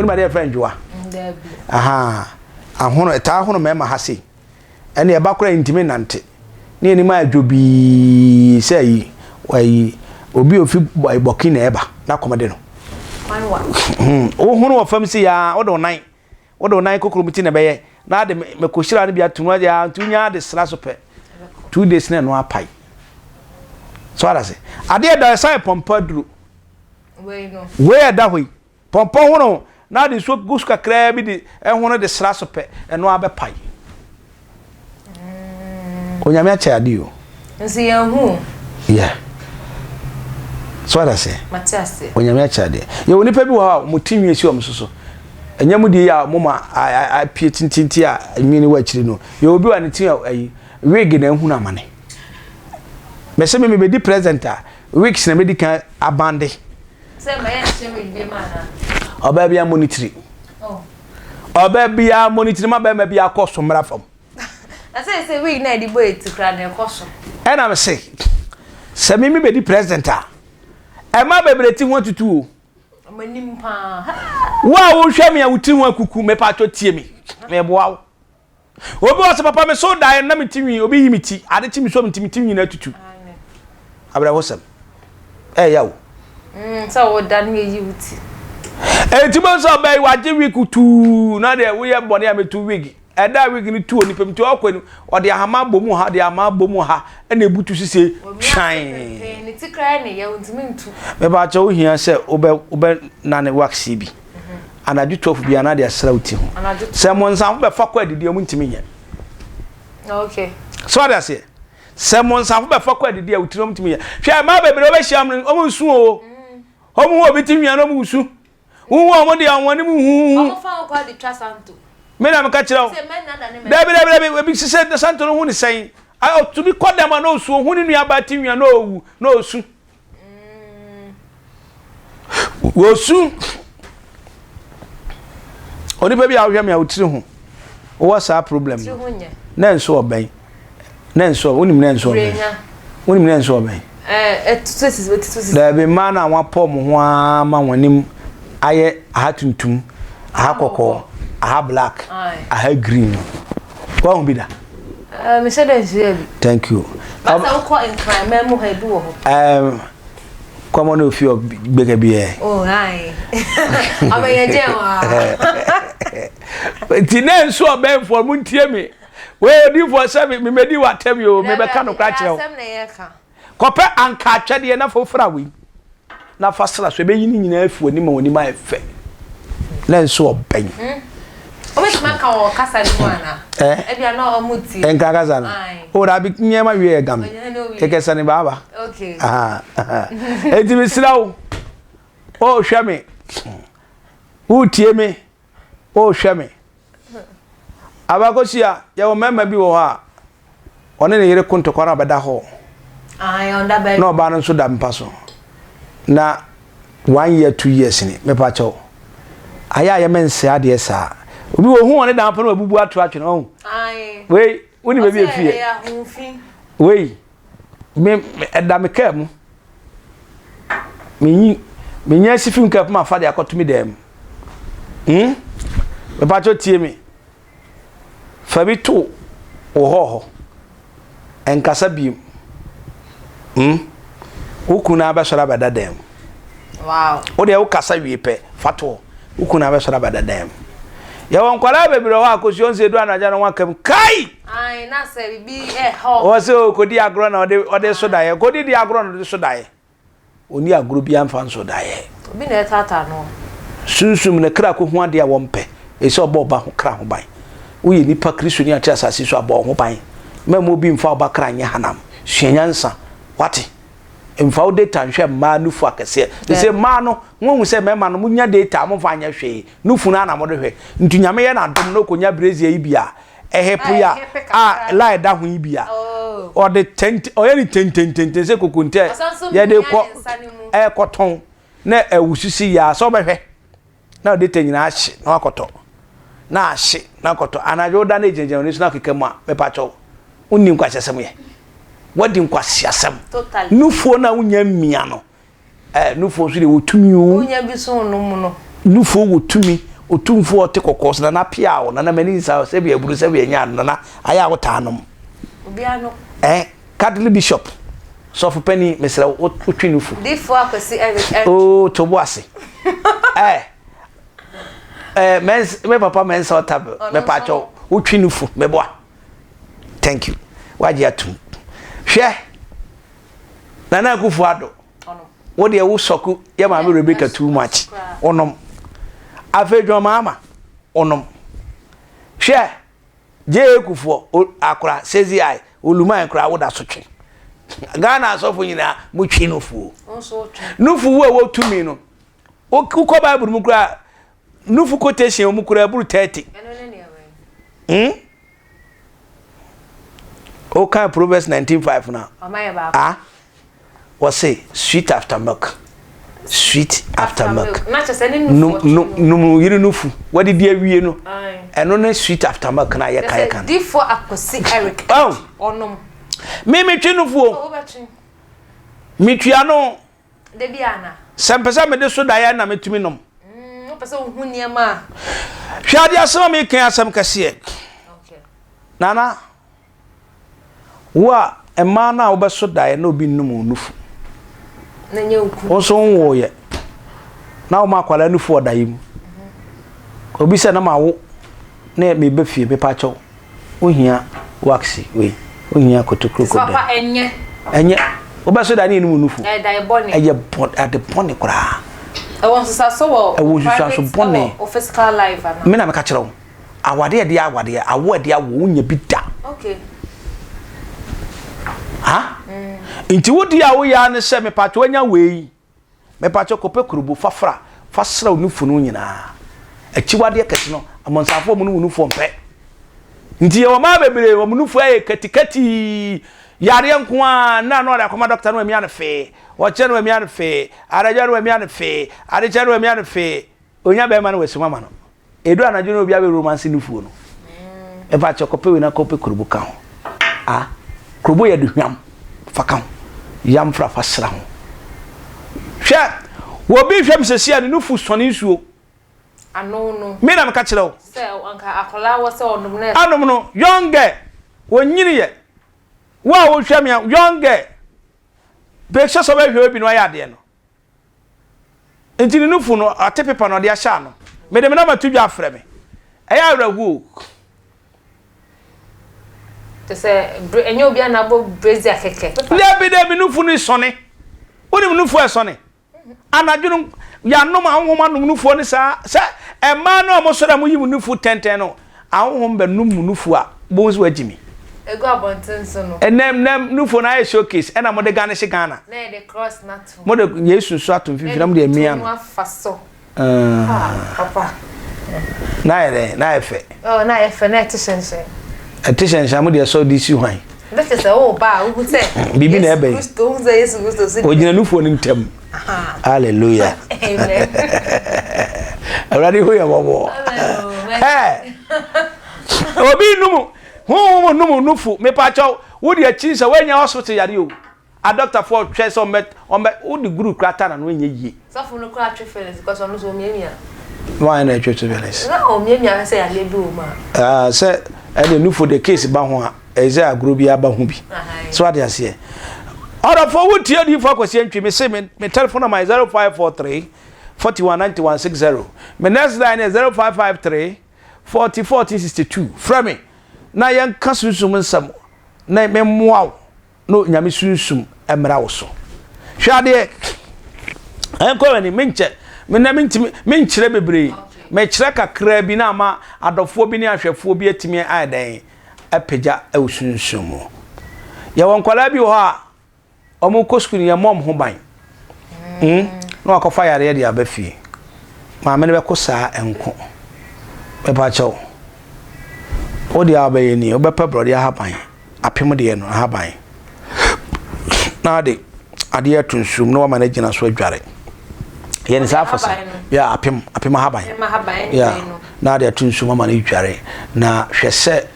What my dear friend you are? Aha. Ahono eta ahono mema ha sei. Ene e ba kora intimi nante. Ne ni ma adwobi sei wai obi ofi boki na eba na komade no. O hono wa fam sei ya odo nan kokoro miti na beye na de me koshira ne bia tuma ya tunya de sra so pe 2 days na no apai. So ala say ade da sai pompa duru we da hoi pompa hono na de so guska kra bi de hono de sra so pe no abepai onyame acha ade o nsi ya hu yeah so ala say matiase onyame acha ade ye woni pa bi wo mutinwi esi o msoso enyam di ya moma a pie tintinti a nwini wa chiri no ye obi wa ne tin ayi wig na hu na mane me se me be di presenter weeks na me di kan abande se me ya chiri bi mana oba bia monitri oba bia monitri ma ba ma bia koso mra fam na se wig na di boy ti kra na koso e na me se me be di presenter e ma bebreti ho tutu o manim pa wa wo hwa me a wuti ho akuku me pa to tie me boa obi wose papa me so dai na metinwi obi yimiti ade ti mi so metinwi na tutu abra wosam yawo so wo dan ye yiwuti ti mo so bai waje week tu na de wo ye bone ya metu week da week ni tu oni pemtu akwani ode ahama bomu ha de ama bomu ha na ebutu sise shine ni ti kra ne ye ntimi ntu me ba cha wo hia se obe na ne wax bi anaju 12 bia na de asra uti ho se mo nsan be fa kwa didi mu ntimi nye okay so that say se mo nsan be fa kwa didi uti mu ntimi nye hwe ma bebre obe hia am o nsu o omu obi ti nwa no mu nsu wo mo de awon ni mu hu o fa kwa di trasanto me na me ka kire o debe bi se de santo no hu ni sen ai to bi kodama no su hu ni nua ba ti nwa no owu no osu wo su oni pe bi awhwe me awtiri ho wo sa problem na nso oben na nso onim na nso oben onim na nso oben tutu da be ma na wa pom ho ama wonim aye ahatuntum ahakoko aha black aha green kwa hu bi da me said that thank you but I call in crime memo he do ho come on if you gbege bi e oh hi abaye jewa tine nso oben for mu ntie me we di for seven me medi watem yo me be ka no kra kire o asem na ye ka kope anka atwede na fofra wi na fasra so be yini nyina afu oni ma oni ma efe na nso oben obi ma ka o kasa ni wana e bia na o muti enka kasa na o da bi nyema wi e gam keke sani baba okay enti misira o hwe me utie me o hwe me abakosia ya o mema bi wo ha one ne yere kontokora beda ho onda be no ba no so da mpaso na 1 year 2 years ni me pa cho aya ya mense ade esa obi wo hu one da pa no abubu atu atwe no we woni be bi afie we me da me kam me nya sifim kap ma fa de akotumi dem me pa cho tie me fa bi to ohoho enkasa bi ukuna ba sora bada dem wow o de ukasa wi pe fato ukuna ba sora bada dem ya won kwala bebre ho akosi onse du anaja no wakam kai na se bi ho o se o kodi agro na ode soda ye kodi di agro na ode soda ye oni agro bi amfa soda ye obi na tata no sunsum na kra ko hu ade a wompe e se obo ba ho kra ho ban wo ye nipa kristo ni ati asase so abo ho ban memo bi mfa oba kra nya hanam hwenyansa wati mfa o data nhwe ma nufu akese de se ma no won se mema no munya data mo fa anya hwe nufu na na mo de hwe ntunyame ye na dom no konya brezia ibia ehepu ya lie da ho ibia o de tent o ye ni tent se kokunte ye de ko koton na ewusisi ya so be hwe na o de tanyina ahye na wakoto na ahye na koto anajo da na ejenjen ni so na kekemu a me pa cho unni nkwasesem ye wadi nkwasiasem nufuo na unya mmia no nufuo so de wotumi o unya bi so no mu no nufuo wotumi otumfo te kokos na pia wo na mani sa se bia buru se bia nya na aya wo tanom obi ano Catholic bishop so for penny mesra otwinufu difo akwesi Eric oh toboase me papa men so tab me pacho otwinufu me boa thank you waje atum hwe nana kufu ado wo de wo soku ya ma me Rebecca too much onom afedwo mama onom hwe je kufu akora sezi ai oluman kra wo da sotwe Ghana asofo nyina mu twi nufu nufu wo tumi no ukọ Bible mu kra nufu quotation mu kra buru 30 o kan Proverbs 19:5 na what say sweet after milk na che se ni nufu yiri nufu wadi dia wie no eno na sweet after milk na ye kan difo akosi Eric onom me twi nufu me twi ano de biana sempesa me de so da ya na metumi nom o pese hu niema hwade asema me kan asem kase nana wa ema na obeso da ya na obi num nufu na nyenku o so wo ye na o makwala nufu odayim obi se na mawo na me be fie be pacho ohia waxi we ohia kotokro ko papa enye obeso da ni num nufu da e boni eye bon at the boni kra e won so wo e won so boni o physical life ana me na me ka kire wo awade de awade awo de awo nya bi da okay ha inti wodi a wo ya ne se me pacho anya wei me pacho kope kurubu fafra fasra onufu no nyina achiwade kati no amonsafo mu no nufu mpe nti ye ma bebre wo nufu aye katikati yare nko a na no da koma doctor no emi fe wo che no emi fe araja no emi fe araja no emi fe onya be ma no wesuma ma no edu anajo no obi abe romance nufu no e pacho kope we na kope kurubu kan kurubu ye duhwam fakam yam fra fasra ho hwe wo bi hwem sesia ne nufu sone nsuo ano no me na meka kire wo se anka akola wo se onum na anom no yonge wonyini ye wa wo hwem ya yonge be hye so be hwe obi no ayade no enti ne nufu no atepepa no de ahya no me de me na matudwa afre me eya awragu se enye obi anabo brazil keke lebi nufu ni sone woni nufu e sone anadwunu ya nom ahoma nom nufu ni sa ema na omo so da mo yi nufu tenten no ahom be num nufu a bo so agimi ego abonten so no enem nufu na e showcase ena mo de Ghana she Ghana na e de cross na to mo de Yesu so atom fifi na mo de emia no afaso papa na efe oh na efe na tishense attention shamu de so disi hwan that is oh ba who say bibi na ebe Kristo say Yesu Kristo say ojina nufu ni ntem hallelujah amen already who ya bobo obi numu nufu me pa chaw wo de achi se wanya hospital yare o a doctor for twese on wo de guru krata na no nya yie so for no kra twe feelings because on so miamia why na twe feelings na o miamia say ale bi o ma say and nufu the case ba ho a eze agro bi aba ho bi so ade ase order for what tie di for kwesi antwi me say me telephone number 0543 419160 me next line is 0553 404062 from me na yan kasunsum nsam na me moaw no nyame sunsum emra wo so hwade enko wani menche me na menchire bebre me kire kakra bi na ma adofo bi ne ahwefo bi atimi adan apagya awusunsum ya wonkwala bi ho a omo koskuni ya mom ho ban no akofa yare de abafi ma me ne be kosa enko be ba chaw odi abaye ni obepa brode ahaban apem de no ahaban na de ade atunsum no ma na gina so adware yen sa afasa ya apem ahaban ya na de atunsum ma na adware na hwese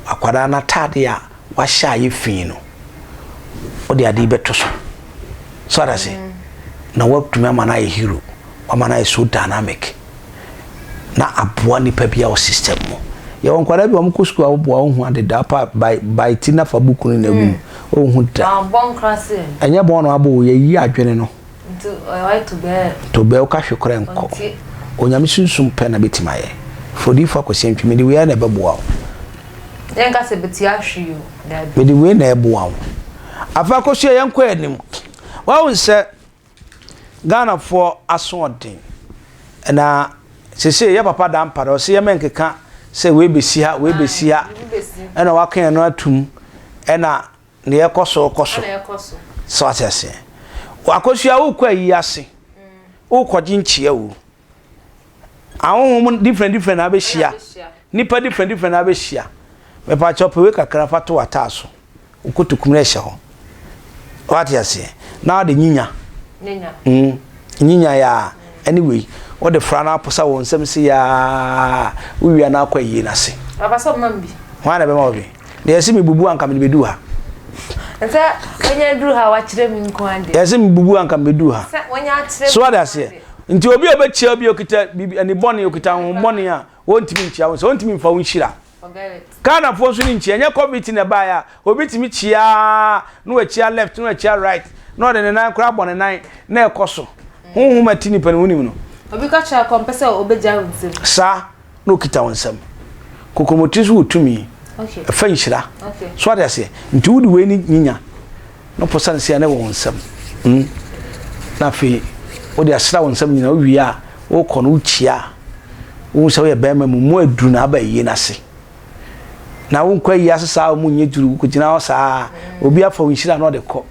akwada na tade a wa hya ye fin no odi ade beto so ada se na waptumi ama na ye hero ama na ye so dynamic na aboa nipa bia o system mo ye won kwara bi o mko school aboa o hu ade da pa by tina fa buku na wu o hu da bon class enye bon no abo ye yi adwene no nti o to be o ka hwekora enko onyame sunsum pe na betima ye fodi fa kwese ntweme de we na beboa yen ka se beti ahwe da me de we na eboa afa koso ye enko anim wa won se Ghana for asodin na sese ye papa da mpare o se ye menkeka se we besi ha ena wakan no atum ena ne ye koso so atese wakosua wo kwa yi ase wo kwaji nchia wo awon different abehia nipa different abehia me pa chop we kakra fato wataso ukotukum na ehye ho what ase na de nyinya nyinya ya anyway what the frana posa won sem se ya wiwi na akwa yi na se papa so mambi wana be maobi de yesi me bubu anka me bedu ha nse onye duru ha wa kire mi nko ande yesi me bubu anka me bedu ha onye akire so what ase nti obi obechia obi okita ani boni okita ho boni a wontimi nchia won so wontimi mfa wonhira kana fo so ni nchia nya covid na ba ya obi timi chia no achia left no achia right no de nan kra boni nan na ekoso honhum atini pa no nim no obi ka cha kompese obeja wonsem sa no okita wonsem kokomotisu utumi okay fa nhira okay so ade ase nti wudi we ni nyinya no posan se na wonsem na fi odi asra wonsem nyina wi a wo kɔ no chia wo se ye bema mu aduru na aba yi na se na wo nkwa yi asesa mu nye duru ko gina sa obi afa nhira no de kɔ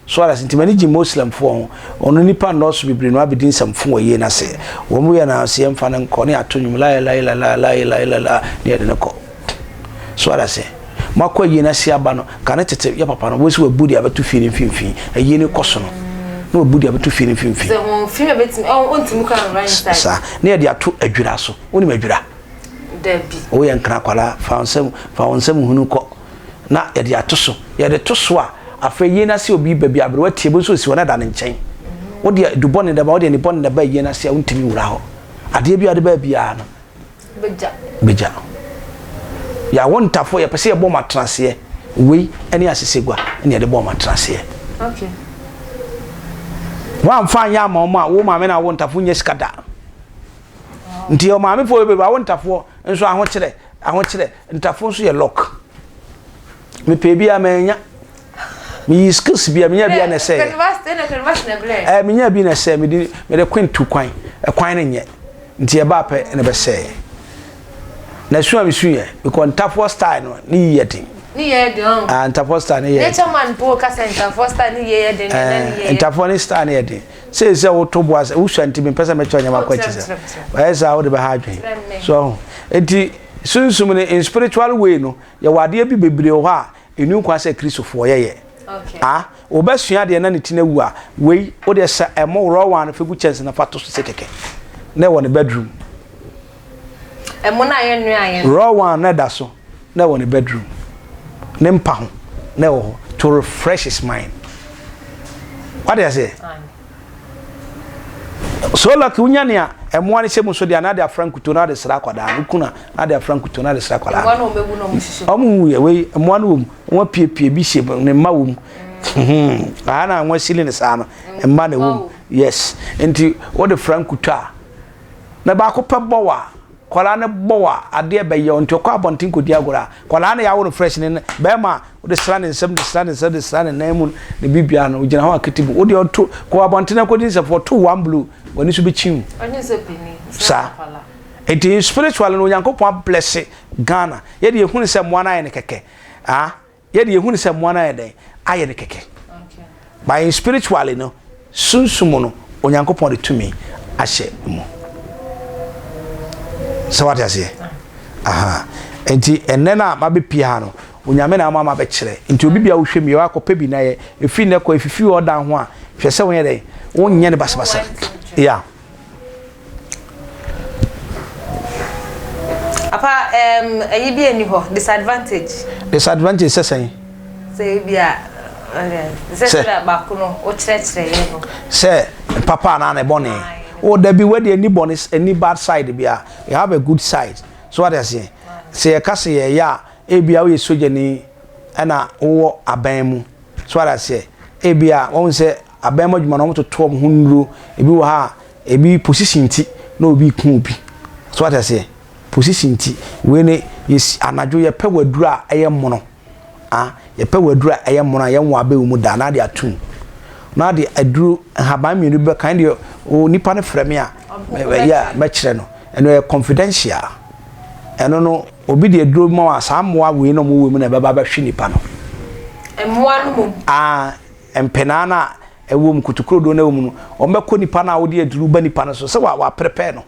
so ade ase nti mani gi muslim fo ono nipa no so bibiri no abedin samfo yi na se wo mu ya na se mfa na nkɔ ne atonyum la ne de ne kɔ so ade ase makwa yi na se aba no kana tete ya papa no wo se wabudi abetu fi ne mfimfin ayi ne kɔ so no no budi abetu fi ne mfimfin so won fi me betim on timu kan right side sa ne de ato adwira so woni madwira dabi o ye nkra kwala fa onsem hunu kɔ na ye de ato so ye de to so a afa yi na se obi babi abre watie bo so si wona da ne nkyɛn wo de dubɔne da ba wo de ne bɔne da ba yi na se a wontimi wura ho ade bi ade ba bia no beja ya wontafo ye pese ye bɔ matrase we ani asesegwa ani ye de bɔ matrase okay wa mfa nya ma wo ma me na wontafo nye skada nti o ma me fo be ba wontafo nso ahokyere ntafo nso ye lock me pe bia manya mi skills bia menya bia na se menya bi na se me de kwentu kwan kwan ne nye nti e ba pe ne be se na suwa mi suye because ntafo style no ni yedin ntafo style ni yedin nature man po ka se ntafo style ni yedin na ni yedin ntafo ni style ni yedin se wo to bo ase wo shanti me pesa me cho nyama kwa chise wa esa wo de be ha adwen so enti sunsum ni in spiritual way no ye wade bi bebre ho a enu kwa se kristofo yeye okay obesua de na ne tinawu a we wo de sa emo ro wan fegu chance na fato so se keke na wo ne bedroom emuna ayen raw one na da so na wo ne bedroom ne mpa ho na wo to refresh his mind what do you say so like unya ne a emo ne se mu so de na de afrankuto na de sra kwada nkuna na de afrankuto na de sra kwada emo na omebu no muhihye omu ye we emo na wo piepie bi hye ne ma wo ana nwa sili ne sa no emma na wo yes enti wo de frankuto a na ba ko pebbo wa kwala ne bowa ade be ye onto kwa bontin ko diagora kwala ne ya wo fresh ne be ma wo de sra ne nsem de sra ne na mu ne bibia no gina ho aketibu wo de onto ko bontin ko din se for 2 blue woni so be chiu onye se pini sa enti spiritual no Nyankopon bless Ghana ye de ehunu se mo na ye ne keke ye de ehunu se mo na ye den aye ne keke okay by spiritually no sunsumo no Nyankopon de tumi ahye mo so what you say aha enti enena ma be pia no onyame na ama be kire enti obi bia wo hwemi wa akopɛ bi na ye efi ne ko efifi o dan ho a hwɛ sɛ wo ye dɛ wo nye ne basabasa yeah apa ayi bi eni ho disadvantage sɛ bia se ba ko no o kire ye no sɛ papa na na bɔne or there be where the any bonus any bad side be a you have a good side so what I say a case ya ebia we soja ni na wo aban mu so what I say ebia won say aban mu adwuma no mo to tom hunro ebi wo ha ebi position ti na obi ku obi so what I say position ti we ne yes anajo ye pe wadura eye mono ye pe wadura eye mono ye nwa ba mu da na de atum na de aduru haban mi be kan de o nipa ne frame a ya me kire no eno confidential eno no obi de aduru ma asamoa we no mo we mu na baba ba hwe nipa no emwa no mo empenana ewo mu kutukuro do na ewo mu no ombekọ nipa na wo de aduru ba nipa no so se wa prepare no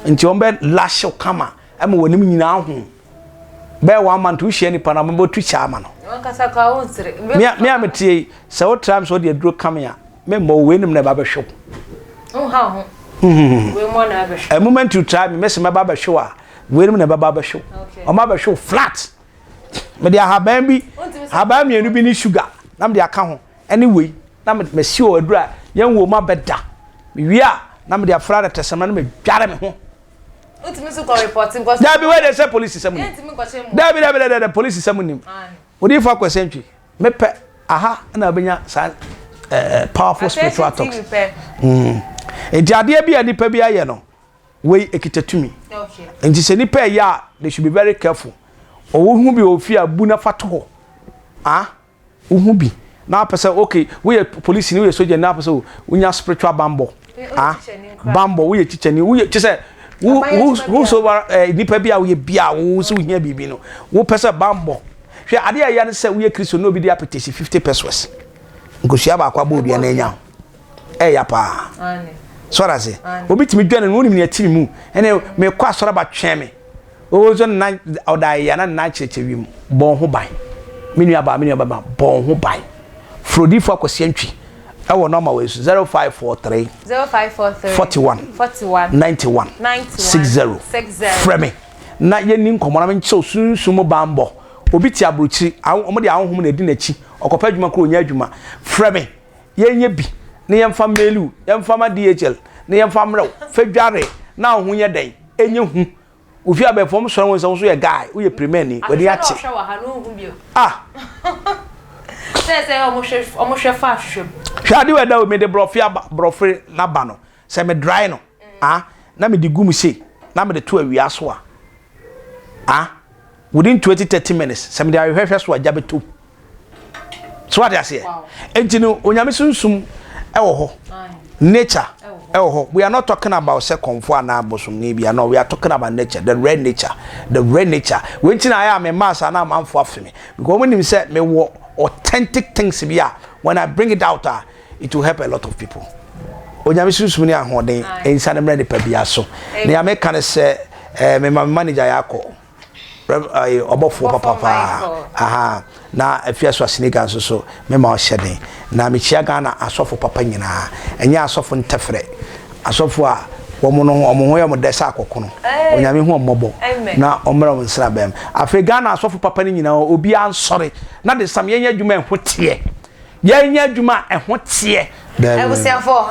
nti ombe lash kama ama wonim nyina ho be wa man to hye nipa na mo tu cha ama no kasa ka wonsire me ametie se wo tram so de aduru kama ya me mo we nim na baba hwe ha ho we mo na ba hwe a moment you try me me se me baba hwe a we nim na baba hwe o ma ba hwe flat me de haban bi haban mienu bi ni sugar na me de aka ho anyway na me si o adura yan wo ma beda me wi a na me de afra na tesema na me dware me ho Ultimate so reporting because there be where they say police is someone. There be police is someone. Odi for kwasentwi. Me pe aha na abenya powerful spiritual talks. Enti ade bia nipa bia ye no. We ekitatumi. Okay. Enti se nipa ya they should be very careful. Owo hu bi ofi abu na fato. Uhu bi. Na pese okay, we police ni we soldier na pese unya spiritual bambo. Bambo we teacher ni we say who so nipa bia we bia wo so hia bibi no wo pese bambo hwe ade ya ne se we Kristo no bi dey apetition 50 pesos ngosia ba kwa bo bia na nya ya pa so ra se obi timi dwane no nim ne atimi mu ene me kwa asora ba tweme o zo na oda ya na chechewi mu bon ho ban menu aba bon ho ban frodi fo akwasiantwi ewo number we 0543 41 91 60 frame na yeni nkomo na menche osunsumo bambo obi ti abrochi omo de ahonhom na edi nachi okopa adwuma kro onya adwuma frame yenye bi ne yemfa melu yemfa ma DHL ne yemfa mrew fedware na ohun ye den enye hu ofi abefom soro won so ye guy wo ye premier ni wodi ache say omo fa hwem hwade we da o me de brofre na ba no se me dry no na me de gum sei na me de to awia so within 20-30 minutes se me de ahwehwe so agya beto so what I say enti no onyame sunsum ewo ho nature ewo ho we are not talking about say comfort na abosum ne bia no we are talking about nature the red nature we ntina aya me mass na manfo afeme because when him say me wo authentic things bia when I bring it out it will help a lot of people onyame sunsum ni ahoden ensa ne mre de pa bia so ne ya me kan say me manager yakọ obofo papa na afia so asiniga so me ma ohede na me chia Ghana asofo papa nyina enya asofo ntefre asofo a womo no omo ho yam desa akokono onyame hu ommobo na omra won sra bem afi Ghana asofo papa ni nyina obi ansore na de sam yenya adwuma enhote yenya adwuma enhote ebusiafo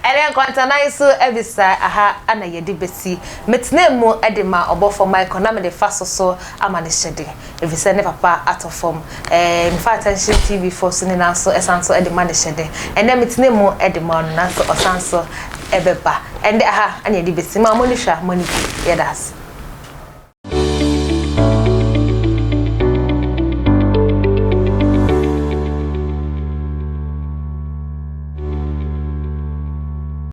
ere nkwanta na iso ebisa aha ana yedi besi metne mu edema obofo Michael na me de faso so amane hyede ebisa ne papa atofom mfa attention TV force ni na so esanso edema ne hyede ene metne mu edema na so osanso ebeba ende aha ana yedi besi ma monisha moni yedas